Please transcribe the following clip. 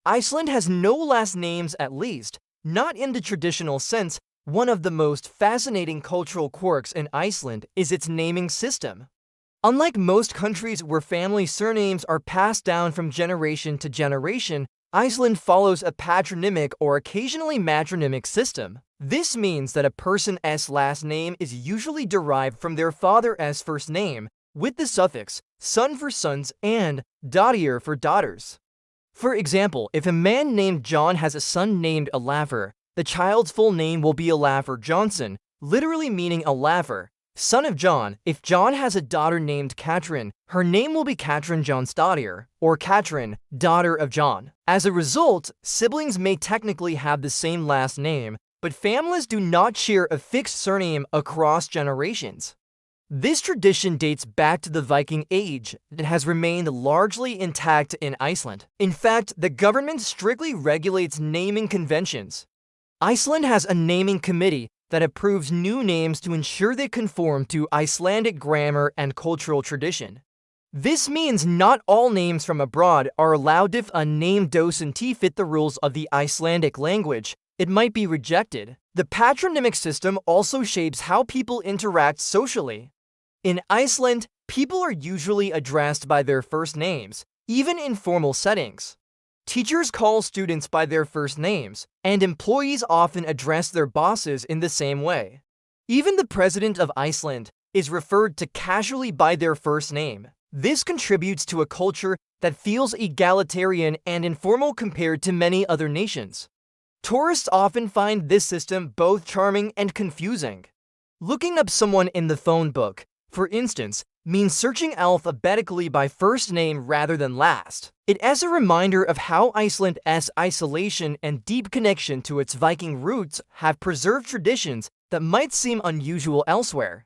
Iceland has no last names, at least, not in the traditional sense. One of the most fascinating cultural quirks in Iceland is its naming system. Unlike most countries where family surnames are passed down from generation to generation, Iceland follows a patronymic or occasionally matronymic system. This means that a person's last name is usually derived from their father's first name, with the suffix son for sons and dottir for daughters. For example, if a man named John has a son named Olafur, the child's full name will be Olafur Johnson, literally meaning Olafur, son of John. If John has a daughter named Katrin, her name will be Katrin Johnsdottir, or Katrin, daughter of John. As a result, siblings may technically have the same last name, but families do not share a fixed surname across generations. This tradition dates back to the Viking Age and has remained largely intact in Iceland. In fact, the government strictly regulates naming conventions. Iceland has a naming committee that approves new names to ensure they conform to Icelandic grammar and cultural tradition. This means not all names from abroad are allowed. If a name doesn't fit the rules of the Icelandic language, it might be rejected. The patronymic system also shapes how people interact socially. In Iceland, people are usually addressed by their first names, even in formal settings. Teachers call students by their first names, and employees often address their bosses in the same way. Even the president of Iceland is referred to casually by their first name. This contributes to a culture that feels egalitarian and informal compared to many other nations. Tourists often find this system both charming and confusing. Looking up someone in the phone book, for instance, means searching alphabetically by first name rather than last. It is a reminder of how Iceland's isolation and deep connection to its Viking roots have preserved traditions that might seem unusual elsewhere.